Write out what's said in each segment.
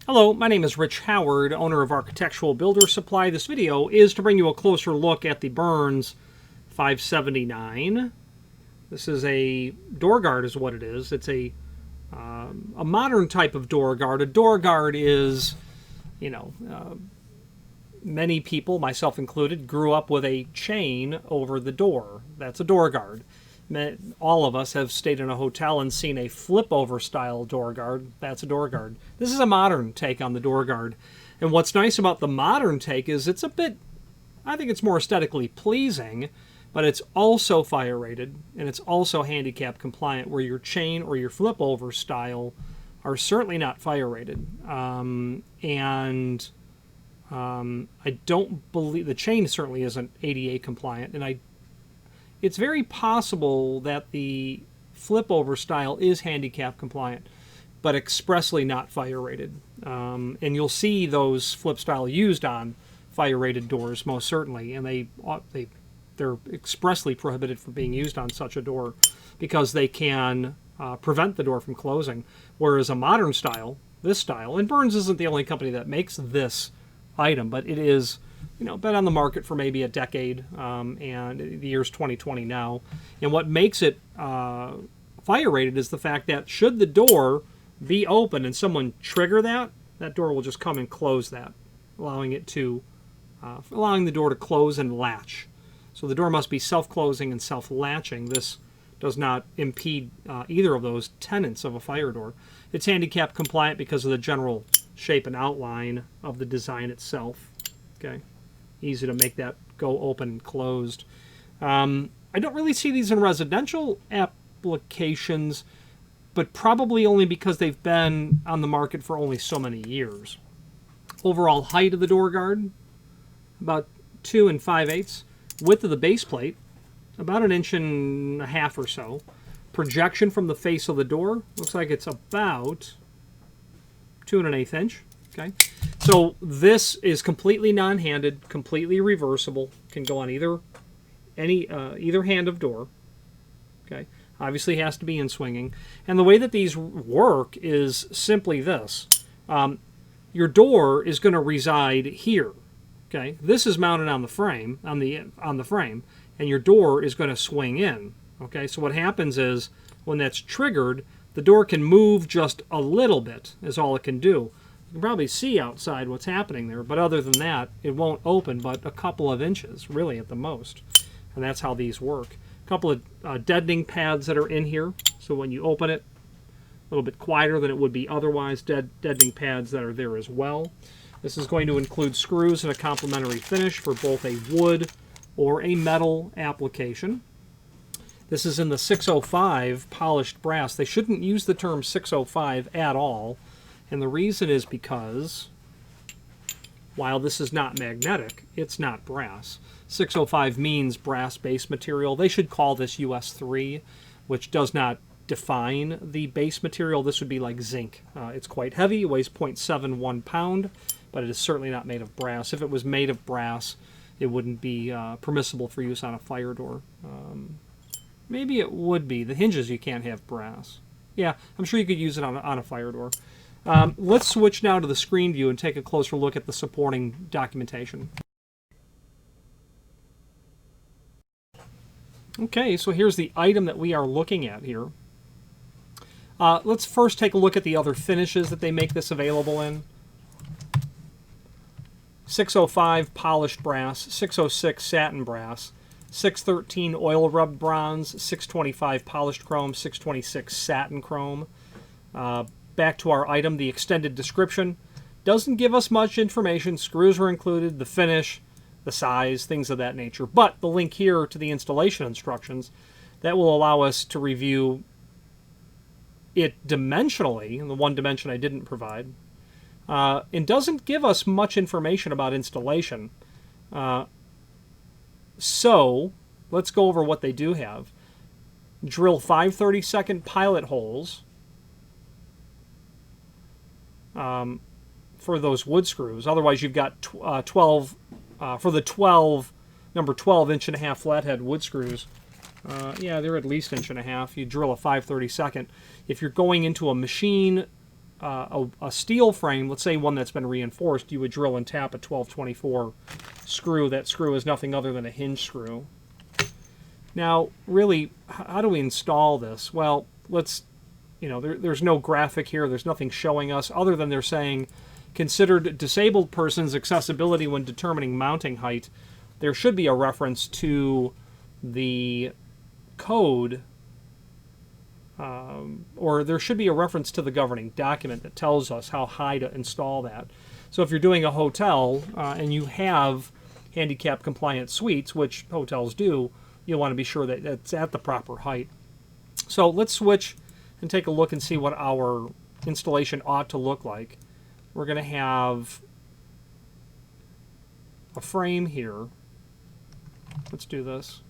Hello, my name is Rich Howard, owner of Architectural Builder Supply. This video is to bring you a closer look at the Burns 579. This is a door guard is what it is. It's a modern type of door guard. A door guard is, many people, myself included, grew up with a chain over the door. That's a door guard. All of us have stayed in a hotel and seen a flip-over style door guard. That's a door guard. This is a modern take on the door guard. And what's nice about the modern take is it's a bit, I think it's more aesthetically pleasing, but it's also fire rated and it's also handicap compliant, where your chain or your flip-over style are certainly not fire rated. I don't believe the chain certainly isn't ADA compliant, and it's very possible that the flip-over style is handicap compliant, but expressly not fire rated. And you'll see those flip style used on fire rated doors most certainly, and they're expressly prohibited from being used on such a door because they can prevent the door from closing. Whereas a modern style, this style, and Burns isn't the only company that makes this item, but it is, been on the market for maybe a decade, and the year's 2020 now. And what makes it fire rated is the fact that should the door be open and someone trigger that door will just come and close that, allowing the door to close and latch. So the door must be self-closing and self-latching. This does not impede either of those tenets of a fire door. It's handicap compliant because of the general shape and outline of the design itself. Okay, easy to make that go open and closed. I don't really see these in residential applications, but probably only because they've been on the market for only so many years. Overall height of the door guard, about 2 5/8. Width of the base plate, about 1.5 inches or so. Projection from the face of the door, looks like it's about 2 1/8 inch. Okay, so this is completely non-handed, completely reversible, can go on either hand of door. Okay, obviously has to be in swinging, and the way that these work is simply this: your door is going to reside here. Okay, this is mounted on the frame, on the frame, and your door is going to swing in. Okay, so what happens is when that's triggered, the door can move just a little bit, is all it can do. You can probably see outside what's happening there, but other than that, it won't open but a couple of inches, really, at the most. And that's how these work. A couple of deadening pads that are in here, so when you open it, a little bit quieter than it would be otherwise. Deadening pads that are there as well. This is going to include screws and a complementary finish for both a wood or a metal application. This is in the 605 polished brass. They shouldn't use the term 605 at all, and the reason is because while this is not magnetic, it's not brass. 605 means brass base material. They should call this US3, which does not define the base material. This would be like zinc. It's quite heavy, it weighs 0.71 pound, but it is certainly not made of brass. If it was made of brass, it wouldn't be permissible for use on a fire door. Maybe it would be. The hinges you can't have brass. Yeah, I'm sure you could use it on a fire door. Let's switch now to the screen view and take a closer look at the supporting documentation. Okay, so here's the item that we are looking at here. Let's first take a look at the other finishes that they make this available in. 605 polished brass, 606 satin brass, 613 oil rubbed bronze, 625 polished chrome, 626 satin chrome. Back to our item, the extended description doesn't give us much information. Screws are included, the finish, the size, things of that nature. But the link here to the installation instructions, that will allow us to review it dimensionally, and the one dimension I didn't provide. It doesn't give us much information about installation. So let's go over what they do have. Drill 5 32nd pilot holes for those wood screws. Otherwise, you've got 12 for the 12 number 12 1.5 flathead wood screws. Yeah, they're at least 1.5 inches. You drill a 5 32nd. If you're going into a machine a steel frame, let's say one that's been reinforced, you would drill and tap a 1224 screw. That screw is nothing other than a hinge screw. Now, really, how do we install this? Well, let's, there's no graphic here. There's nothing showing us other than they're saying, considered disabled persons' accessibility when determining mounting height. There should be a reference to the code, or there should be a reference to the governing document that tells us how high to install that. So if you're doing a hotel and you have handicap compliant suites, which hotels do, you'll want to be sure that it's at the proper height. So let's switch and take a look and see what our installation ought to look like. We're going to have a frame here. Let's do this.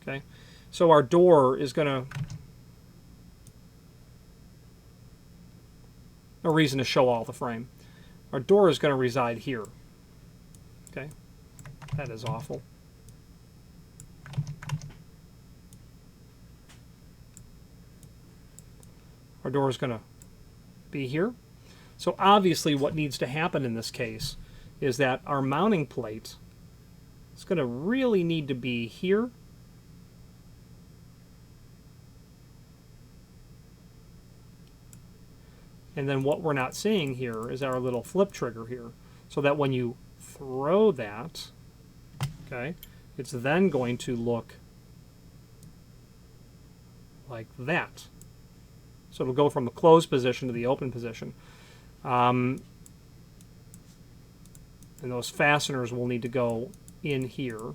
Okay, so our door is going to, no reason to show all the frame. Our door is going to reside here. Okay, that is awful. Our door is going to be here. So obviously what needs to happen in this case is that our mounting plate is going to really need to be here. And then what we're not seeing here is our little flip trigger here. So that when you throw that, okay, it's then going to look like that. So it'll go from the closed position to the open position. And those fasteners will need to go in here.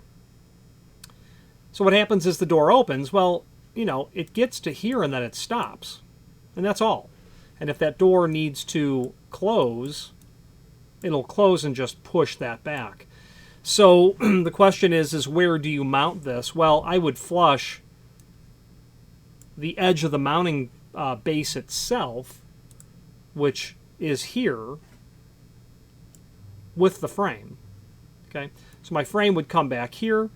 So what happens is the door opens. Well, it gets to here and then it stops. And that's all. And if that door needs to close, it'll close and just push that back. So the question is where do you mount this? Well, I would flush the edge of the mounting base itself, which is here, with the frame. Okay, so my frame would come back here,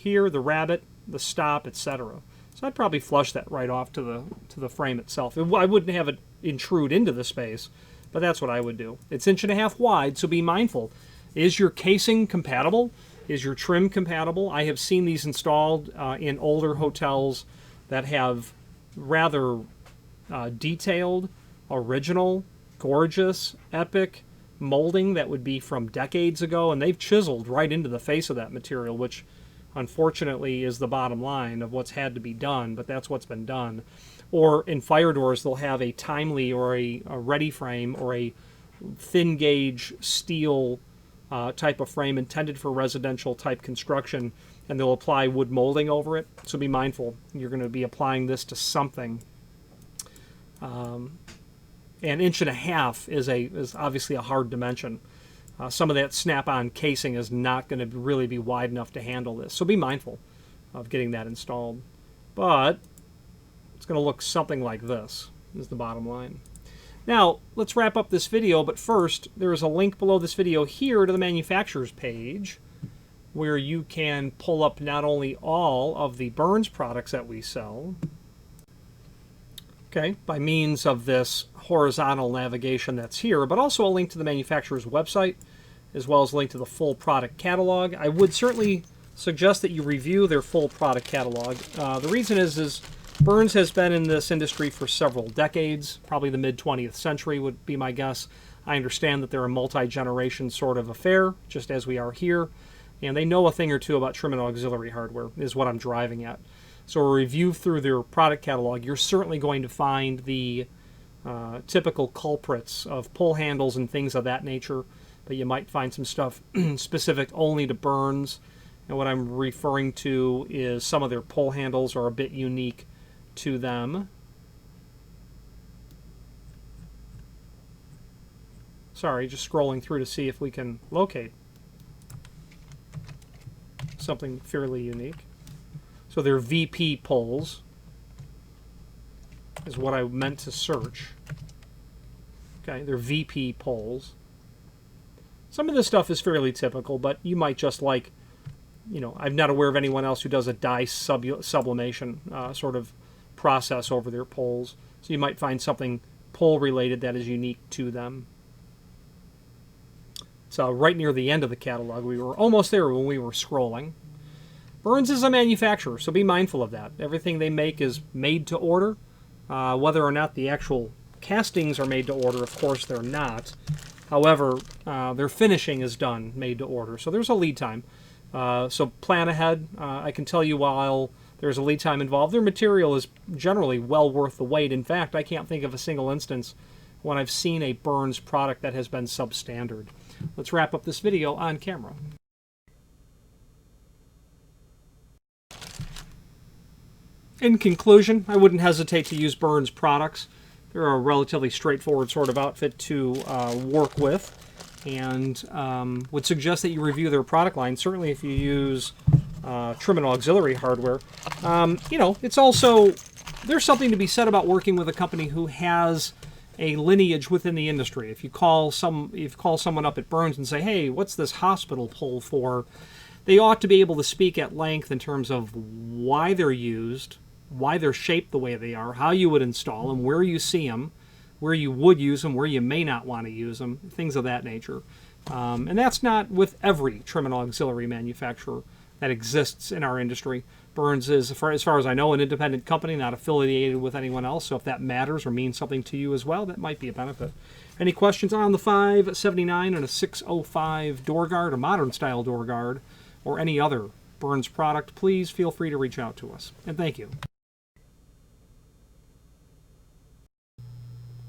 the rabbet, the stop, etc. So I'd probably flush that right off to the frame itself. I wouldn't have it intrude into the space, but that's what I would do. It's 1.5 inches wide, so be mindful. Is your casing compatible? Is your trim compatible? I have seen these installed in older hotels that have rather detailed, original, gorgeous, epic molding that would be from decades ago, and they've chiseled right into the face of that material, which unfortunately is the bottom line of what's had to be done, but that's what's been done. Or in fire doors, they'll have a timely or a ready frame or a thin gauge steel type of frame intended for residential type construction, and they'll apply wood molding over it. So be mindful. You're going to be applying this to something. And 1.5 inches is obviously a hard dimension. Some of that snap-on casing is not going to really be wide enough to handle this. So be mindful of getting that installed. But it's going to look something like this, is the bottom line. Now, let's wrap up this video, but first, there is a link below this video here to the manufacturer's page where you can pull up not only all of the Burns products that we sell, okay, by means of this horizontal navigation that's here, but also a link to the manufacturer's website, as well as a link to the full product catalog. I would certainly suggest that you review their full product catalog. The reason is Burns has been in this industry for several decades, probably the mid-20th century would be my guess. I understand that they're a multi-generation sort of affair, just as we are here, and they know a thing or two about trim and auxiliary hardware, is what I'm driving at. So a review through their product catalog, you're certainly going to find the typical culprits of pull handles and things of that nature, but you might find some stuff specific only to Burns. And what I'm referring to is some of their pull handles are a bit unique to them. Sorry, just scrolling through to see if we can locate something fairly unique. So their VP pulls is what I meant to search. Okay, they're VP pulls. Some of this stuff is fairly typical, but you might just like I'm not aware of anyone else who does a dye sublimation sort of process over their poles. So you might find something pole related that is unique to them. So right near the end of the catalog, we were almost there when we were scrolling. Burns is a manufacturer, so be mindful of that. Everything they make is made to order. Whether or not the actual castings are made to order, of course they're not. However, their finishing is done made to order, so there's a lead time. So plan ahead. I can tell you while there's a lead time involved, their material is generally well worth the wait. In fact, I can't think of a single instance when I've seen a Burns product that has been substandard. Let's wrap up this video on camera. In conclusion, I wouldn't hesitate to use Burns products. They're a relatively straightforward sort of outfit to work with, and would suggest that you review their product line, certainly if you use trim and auxiliary hardware. It's also, there's something to be said about working with a company who has a lineage within the industry. If you call someone up at Burns and say, hey, what's this hospital pole for? They ought to be able to speak at length in terms of why they're used, why they're shaped the way they are, how you would install them, where you see them, where you would use them, where you may not want to use them, things of that nature. And that's not with every trim and auxiliary manufacturer that exists in our industry. Burns is, as far as I know, an independent company, not affiliated with anyone else, so if that matters or means something to you as well, that might be a benefit. Any questions on the 579 and a 605 door guard, a modern style door guard, or any other Burns product, please feel free to reach out to us. And thank you.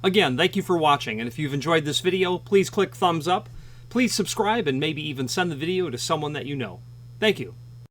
Again, thank you for watching, and if you've enjoyed this video, please click thumbs up, please subscribe, and maybe even send the video to someone that you know. Thank you.